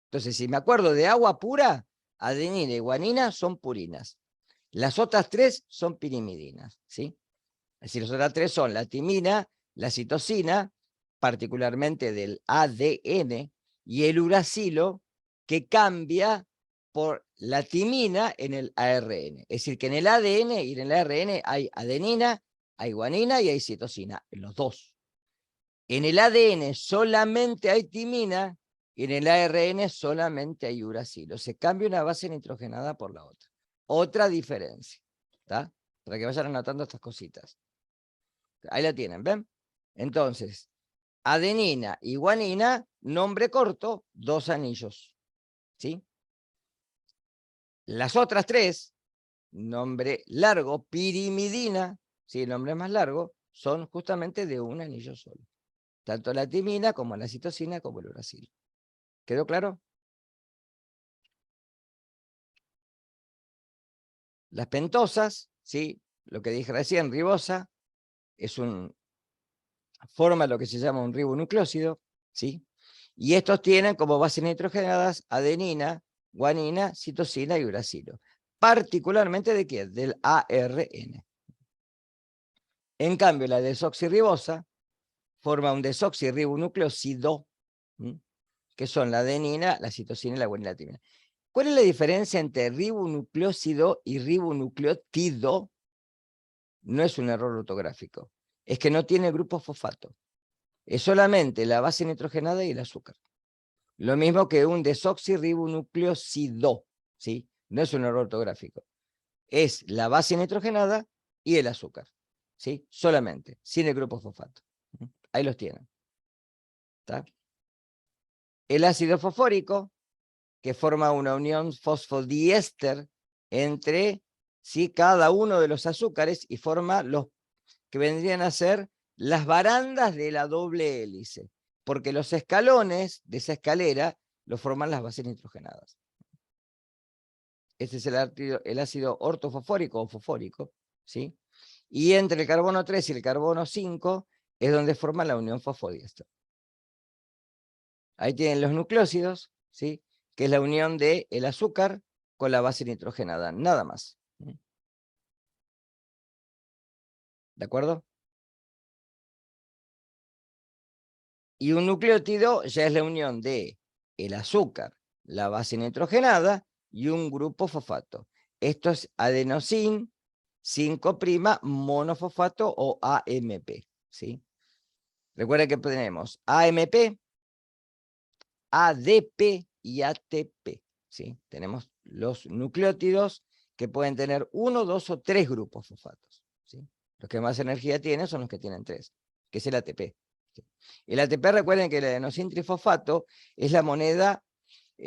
Entonces, si me acuerdo de agua pura, adenina y guanina son purinas. Las otras 3 son pirimidinas, ¿sí? Es decir, las otras 3 son la timina, la citosina, particularmente del ADN, y el uracilo, que cambia por la timina en el ARN. Es decir, que en el ADN y en el ARN hay adenina, hay guanina y hay citosina, en los dos. En el ADN solamente hay timina y en el ARN solamente hay uracilo. Se cambia una base nitrogenada por la otra. Otra diferencia, ¿está? Para que vayan anotando estas cositas. Ahí la tienen, ¿ven? Entonces, adenina y guanina, nombre corto, 2 anillos, ¿sí? Las otras 3, nombre largo, pirimidina, ¿sí? El nombre más largo, son justamente de un anillo solo. Tanto la timina como la citosina como el uracilo. ¿Quedó claro? Las pentosas, ¿sí? Lo que dije recién, ribosa, forma lo que se llama un ribonucleósido, ¿sí? Y estos tienen como bases nitrogenadas adenina, guanina, citosina y uracilo. Particularmente ¿de qué? Del ARN. En cambio, la desoxirribosa forma un desoxirribonucleósido, que son la adenina, la citosina y la guanina y la timina. ¿Cuál es la diferencia entre ribonucleósido y ribonucleótido? No es un error ortográfico. Es que no tiene grupo fosfato. Es solamente la base nitrogenada y el azúcar. Lo mismo que un desoxirribonucleósido, ¿sí? No es un error ortográfico. Es la base nitrogenada y el azúcar, ¿sí? Solamente, sin el grupo fosfato. Ahí los tienen. ¿Está? El ácido fosfórico, que forma una unión fosfodiéster entre, ¿sí?, cada uno de los azúcares y forma los que vendrían a ser las barandas de la doble hélice, porque los escalones de esa escalera lo forman las bases nitrogenadas. Este es el ácido ortofosfórico o fosfórico, ¿sí? Y entre el carbono 3 y el carbono 5 es donde forma la unión fosfodiéster. Ahí tienen los nucleósidos, ¿sí?, que es la unión del azúcar con la base nitrogenada, nada más. ¿De acuerdo? Y un nucleótido ya es la unión de el azúcar, la base nitrogenada y un grupo fosfato. Esto es adenosin 5' monofosfato o AMP, ¿sí? Recuerda que tenemos AMP, ADP y ATP, ¿sí? Tenemos los nucleótidos que pueden tener 1, 2 o 3 grupos fosfatos, ¿sí? Los que más energía tienen son los que tienen 3, que es el ATP. ¿Sí? El ATP, recuerden que el adenosin trifosfato es la moneda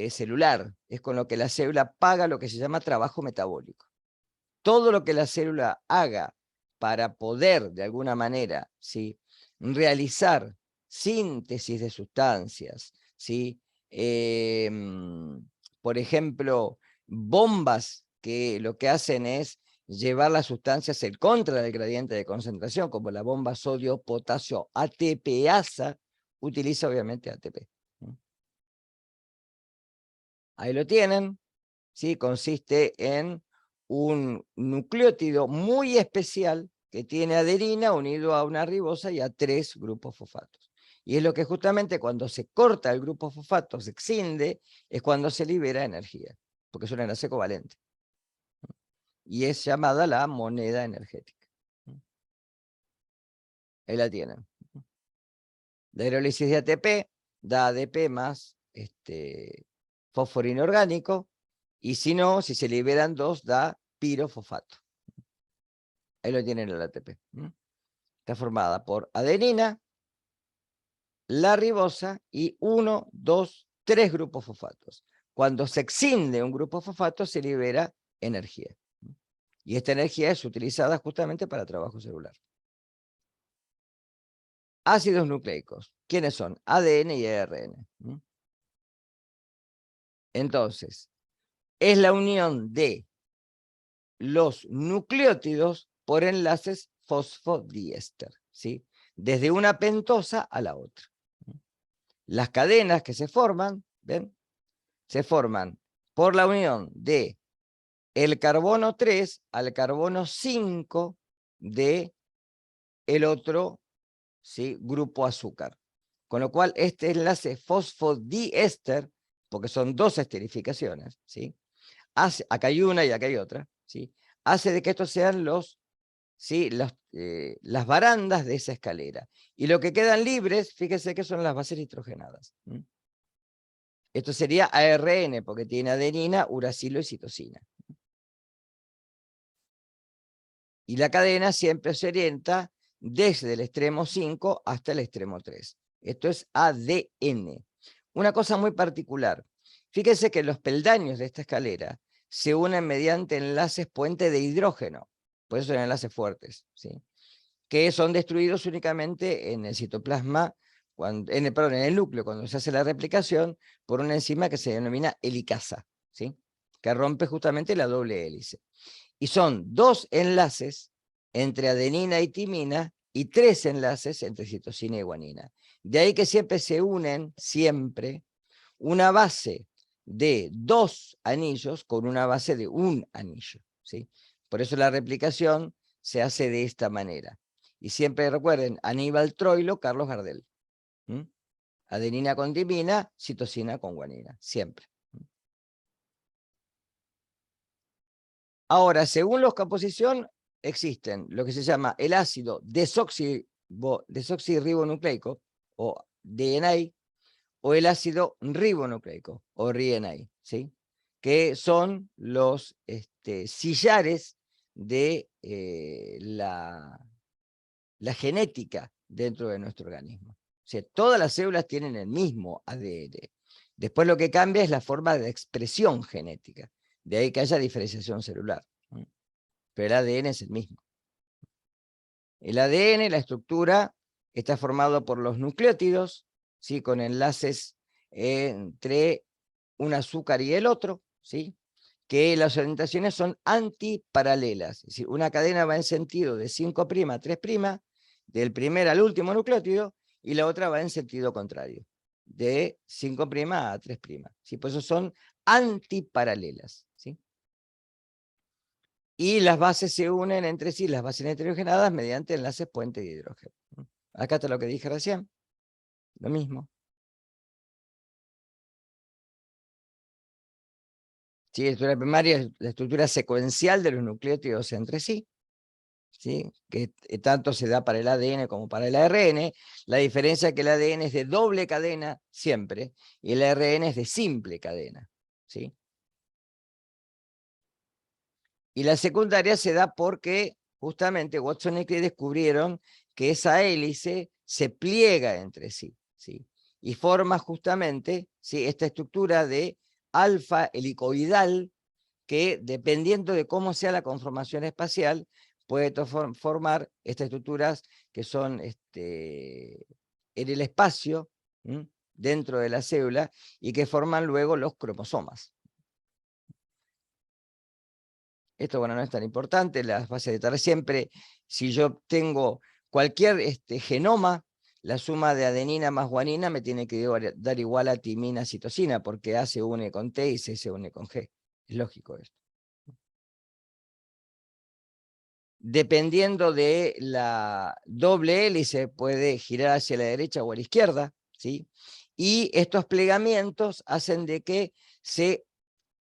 celular, es con lo que la célula paga lo que se llama trabajo metabólico. Todo lo que la célula haga para poder, de alguna manera, ¿sí?, realizar síntesis de sustancias, ¿sí? Por ejemplo, bombas que lo que hacen es llevar las sustancias en contra del gradiente de concentración, como la bomba sodio-potasio ATPasa, utiliza obviamente ATP. Ahí lo tienen, ¿sí? Consiste en un nucleótido muy especial que tiene adenina unido a una ribosa y a 3 grupos fosfatos. Y es lo que justamente cuando se corta el grupo fosfato, se excinde, es cuando se libera energía, porque es un enlace covalente. Y es llamada la moneda energética. Ahí la tienen. La hidrólisis de ATP da ADP más fósforo inorgánico, y si no, si se liberan dos, da pirofosfato. Ahí lo tienen el ATP. Está formada por adenina, la ribosa y 1, 2, 3 grupos fosfatos. Cuando se excinde un grupo fosfato, se libera energía. Y esta energía es utilizada justamente para trabajo celular. Ácidos nucleicos. ¿Quiénes son? ADN y ARN. Entonces, es la unión de los nucleótidos por enlaces fosfodiéster, ¿sí? Desde una pentosa a la otra. Las cadenas que se forman, ¿ven? Se forman por la unión de el carbono 3 al carbono 5 de el otro, ¿sí?, grupo azúcar. Con lo cual, este enlace fosfodiéster, porque son dos esterificaciones, ¿sí?, acá hay una y acá hay otra, ¿sí?, hace de que estos sean ¿sí?, las barandas de esa escalera. Y lo que quedan libres, fíjense que son las bases nitrogenadas. Esto sería ARN, porque tiene adenina, uracilo y citosina. Y la cadena siempre se orienta desde el extremo 5 hasta el extremo 3. Esto es ADN. Una cosa muy particular. Fíjense que los peldaños de esta escalera se unen mediante enlaces puente de hidrógeno. Por eso son enlaces fuertes, ¿sí?, que son destruidos únicamente en el citoplasma, en el núcleo, cuando se hace la replicación, por una enzima que se denomina helicasa, ¿sí?, que rompe justamente la doble hélice. Y son 2 enlaces entre adenina y timina y 3 enlaces entre citosina y guanina. De ahí que siempre se unen, una base de 2 anillos con una base de un anillo, ¿sí? Por eso la replicación se hace de esta manera. Y siempre recuerden, Aníbal Troilo, Carlos Gardel. Adenina con timina, citosina con guanina, siempre. Ahora, según la composición, existen lo que se llama el ácido desoxirribonucleico, o DNA, o el ácido ribonucleico, o RNA, ¿sí?, que son los sillares de la genética dentro de nuestro organismo. O sea, todas las células tienen el mismo ADN. Después lo que cambia es la forma de expresión genética. De ahí que haya diferenciación celular. Pero el ADN es el mismo. El ADN, la estructura, está formado por los nucleótidos, ¿sí?, con enlaces entre un azúcar y el otro, ¿sí?, que las orientaciones son antiparalelas. Es decir, una cadena va en sentido de 5' a 3', del primer al último nucleótido, y la otra va en sentido contrario, de 5' a 3'. ¿Sí? Por eso son antiparalelas. ¿Sí? Y las bases se unen entre sí, las bases nitrogenadas, mediante enlaces puente de hidrógeno. Acá está lo que dije recién, lo mismo. Sí, la estructura primaria es la estructura secuencial de los nucleótidos entre sí, ¿sí?, que tanto se da para el ADN como para el ARN. La diferencia es que el ADN es de doble cadena siempre, y el ARN es de simple cadena, ¿sí? Y la secundaria se da porque justamente Watson y Crick descubrieron que esa hélice se pliega entre sí, ¿sí?, y forma justamente, ¿sí?, esta estructura de alfa helicoidal, que dependiendo de cómo sea la conformación espacial, puede formar estas estructuras que son en el espacio, dentro de la célula, y que forman luego los cromosomas. Esto, bueno, no es tan importante, las bases de tabla siempre, si yo tengo cualquier genoma, la suma de adenina más guanina me tiene que dar igual a timina, citosina, porque A se une con T y C se une con G. Es lógico esto. Dependiendo de la doble hélice, puede girar hacia la derecha o a la izquierda, ¿sí? Y estos plegamientos hacen de que se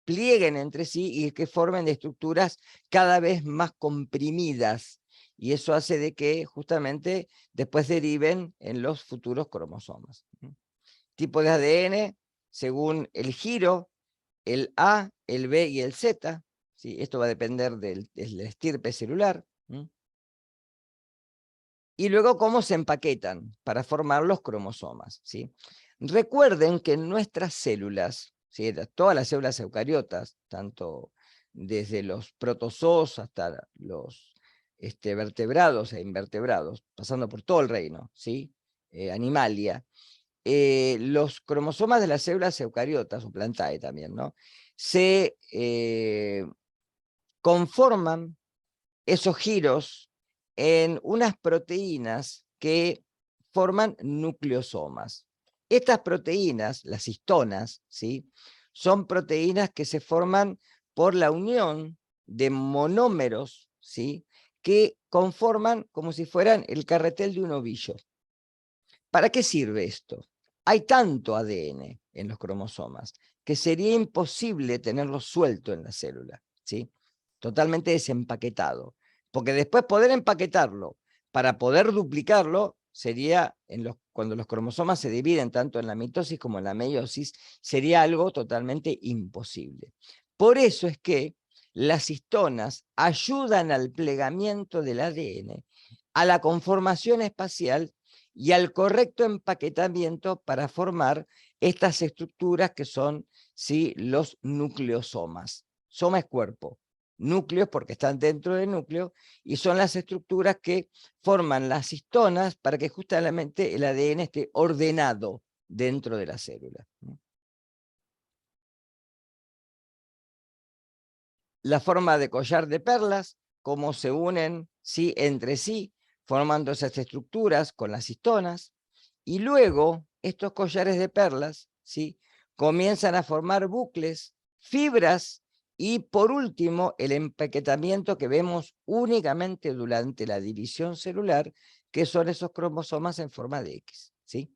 plieguen entre sí y que formen estructuras cada vez más comprimidas, y eso hace de que justamente después deriven en los futuros cromosomas. Tipo de ADN, según el giro, el A, el B y el Z, ¿sí? Esto va a depender del estirpe celular. Y luego cómo se empaquetan para formar los cromosomas, ¿sí? Recuerden que en nuestras células, ¿sí? Todas las células eucariotas, tanto desde los protozoos hasta los vertebrados e invertebrados, pasando por todo el reino, ¿sí? Animalia, los cromosomas de las células eucariotas, o plantae también, ¿no? Se conforman esos giros en unas proteínas que forman nucleosomas. Estas proteínas, las histonas, ¿sí? Son proteínas que se forman por la unión de monómeros, ¿sí? Que conforman como si fueran el carretel de un ovillo. ¿Para qué sirve esto? Hay tanto ADN en los cromosomas que sería imposible tenerlo suelto en la célula, ¿sí? Totalmente desempaquetado. Porque después poder empaquetarlo para poder duplicarlo sería, cuando los cromosomas se dividen tanto en la mitosis como en la meiosis, sería algo totalmente imposible. Por eso es que las histonas ayudan al plegamiento del ADN, a la conformación espacial y al correcto empaquetamiento para formar estas estructuras que son, ¿sí?, los nucleosomas. Soma es cuerpo, núcleos porque están dentro del núcleo, y son las estructuras que forman las histonas para que justamente el ADN esté ordenado dentro de la célula. La forma de collar de perlas, cómo se unen, ¿sí?, entre sí, formando esas estructuras con las histonas, y luego estos collares de perlas, ¿sí?, comienzan a formar bucles, fibras, y por último el empaquetamiento que vemos únicamente durante la división celular, que son esos cromosomas en forma de X, ¿sí?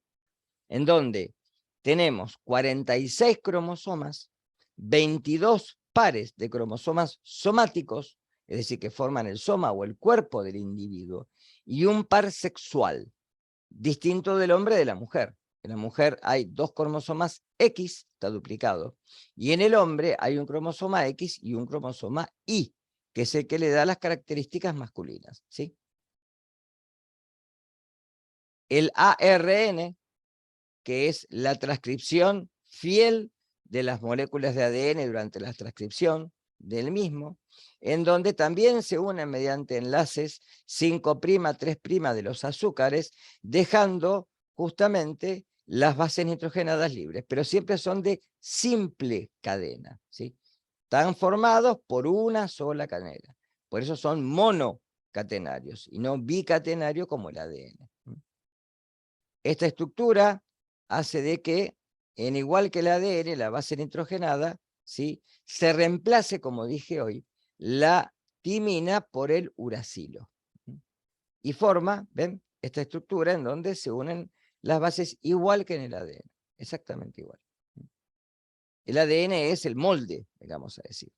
En donde tenemos 46 cromosomas, 22 pares de cromosomas somáticos, es decir, que forman el soma o el cuerpo del individuo, y un par sexual, distinto del hombre y de la mujer. En la mujer hay 2 cromosomas X, está duplicado, y en el hombre hay un cromosoma X y un cromosoma Y, que es el que le da las características masculinas, ¿sí? El ARN, que es la transcripción fiel de las moléculas de ADN durante la transcripción del mismo, en donde también se unen mediante enlaces 5', 3' de los azúcares, dejando justamente las bases nitrogenadas libres, pero siempre son de simple cadena, ¿sí? Están formados por una sola cadena, por eso son monocatenarios y no bicatenarios como el ADN. Esta estructura hace de que, en igual que el ADN, la base nitrogenada, ¿sí?, se reemplace, como dije hoy, la timina por el uracilo. Y forma, ¿ven?, esta estructura en donde se unen las bases igual que en el ADN, exactamente igual. El ADN es el molde, digamos a decir.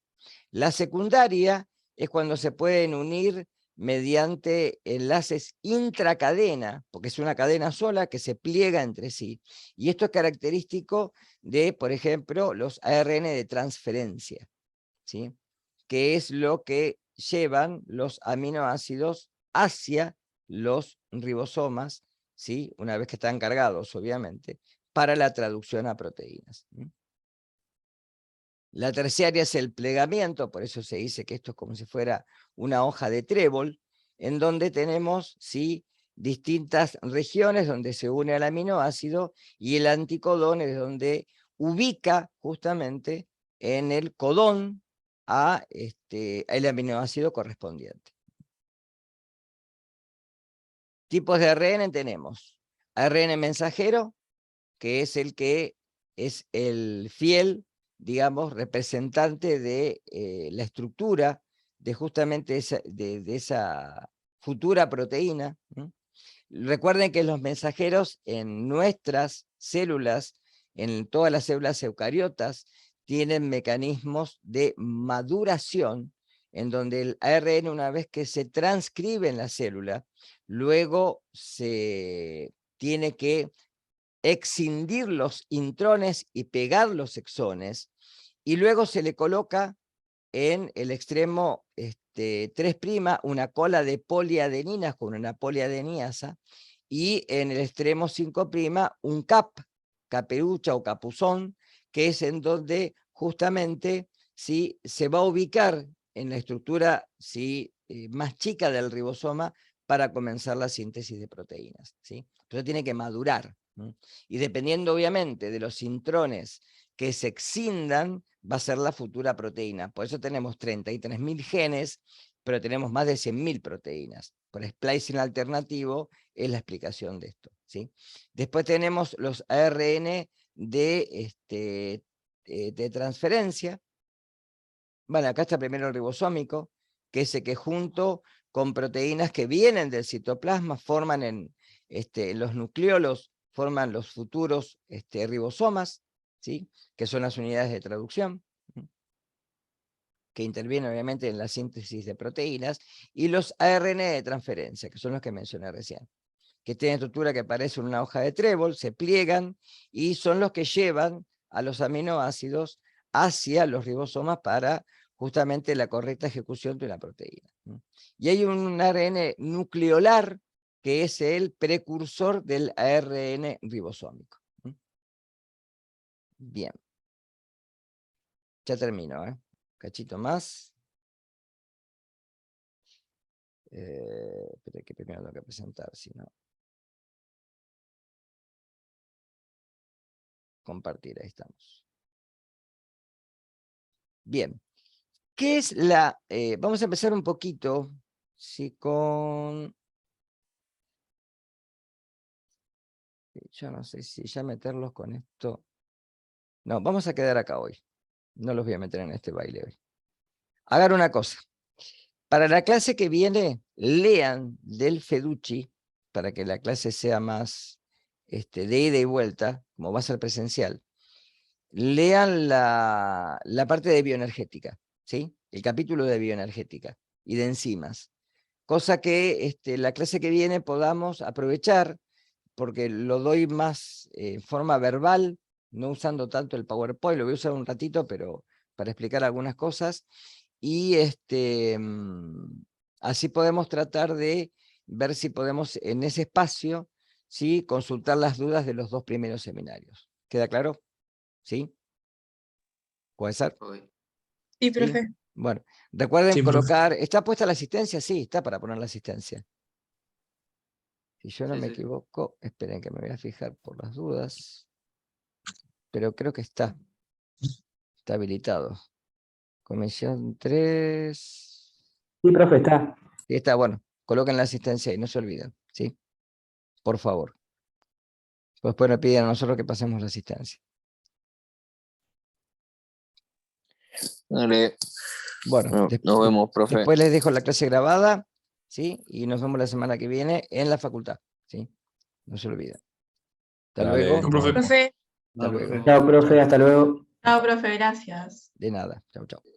La secundaria es cuando se pueden unir mediante enlaces intracadena, porque es una cadena sola que se pliega entre sí. Y esto es característico de, por ejemplo, los ARN de transferencia, ¿sí?, que es lo que llevan los aminoácidos hacia los ribosomas, ¿sí?, una vez que están cargados, obviamente, para la traducción a proteínas. La terciaria es el plegamiento, por eso se dice que esto es como si fuera una hoja de trébol, en donde tenemos, ¿sí?, distintas regiones donde se une al aminoácido, y el anticodón es donde ubica justamente en el codón el aminoácido correspondiente. Tipos de ARN tenemos ARN mensajero, que es el que es el fiel, digamos, representante de la estructura de justamente esa futura proteína. Recuerden que los mensajeros en nuestras células, en todas las células eucariotas, tienen mecanismos de maduración en donde el ARN, una vez que se transcribe en la célula, luego se tiene que escindir los intrones y pegar los exones, y luego se le coloca en el extremo 3' una cola de poliadeninas con una poliadeniasa, y en el extremo 5' un caperucha o capuzón, que es en donde justamente ¿sí? se va a ubicar en la estructura ¿sí? Más chica del ribosoma para comenzar la síntesis de proteínas, ¿sí? Entonces tiene que madurar, ¿no? Y dependiendo obviamente de los intrones que se excindan, va a ser la futura proteína. Por eso tenemos 33.000 genes, pero tenemos más de 100.000 proteínas. Por splicing alternativo es la explicación de esto, ¿sí? Después tenemos los ARN de transferencia. Bueno, acá está primero el ribosómico, que es el que junto con proteínas que vienen del citoplasma forman en los nucleolos, forman los futuros ribosomas, ¿sí? Que son las unidades de traducción, que intervienen obviamente en la síntesis de proteínas, y los ARN de transferencia, que son los que mencioné recién, que tienen estructura que parece una hoja de trébol, se pliegan, y son los que llevan a los aminoácidos hacia los ribosomas para justamente la correcta ejecución de una proteína. Y hay un ARN nucleolar, que es el precursor del ARN ribosómico. Bien. Ya termino, ¿eh? Cachito más. Espera que primero tengo que presentar, si no. Compartir, ahí estamos. Bien. ¿Qué es la...? Vamos a empezar un poquito, ¿sí? Con... Yo no sé si ya meterlos con esto. No, vamos a quedar acá hoy. No los voy a meter en este baile hoy. Hagan una cosa. Para la clase que viene, lean del Feducci, para que la clase sea más de ida y vuelta, como va a ser presencial. Lean la parte de bioenergética, ¿sí? El capítulo de bioenergética y de enzimas. Cosa que la clase que viene podamos aprovechar, porque lo doy más en forma verbal, no usando tanto el PowerPoint, lo voy a usar un ratito, pero para explicar algunas cosas. Y así podemos tratar de ver si podemos en ese espacio, ¿sí? Consultar las dudas de los 2 primeros seminarios. ¿Queda claro? ¿Sí? ¿Puede ser? Ok. Sí, ¿Sí? profe. Bueno, recuerden Sí, profe. colocar... ¿Está puesta la asistencia? Sí, está para poner la asistencia. Si yo no Sí, me sí. equivoco, esperen que me voy a fijar por las dudas. Pero creo que está habilitado. Comisión 3. Sí, profe, está. Sí, está, bueno. Coloquen la asistencia y no se olviden, ¿sí? Por favor. Después nos piden a nosotros que pasemos la asistencia. Dale, Bueno, nos vemos, profe. después les dejo la clase grabada, ¿sí? Y nos vemos la semana que viene en la facultad, ¿sí? No se olviden. Hasta Dale, luego. nos profe. vemos. Profe. Hasta luego. Chao, profe, hasta luego. Chao, profe, gracias. De nada. Chau, chau.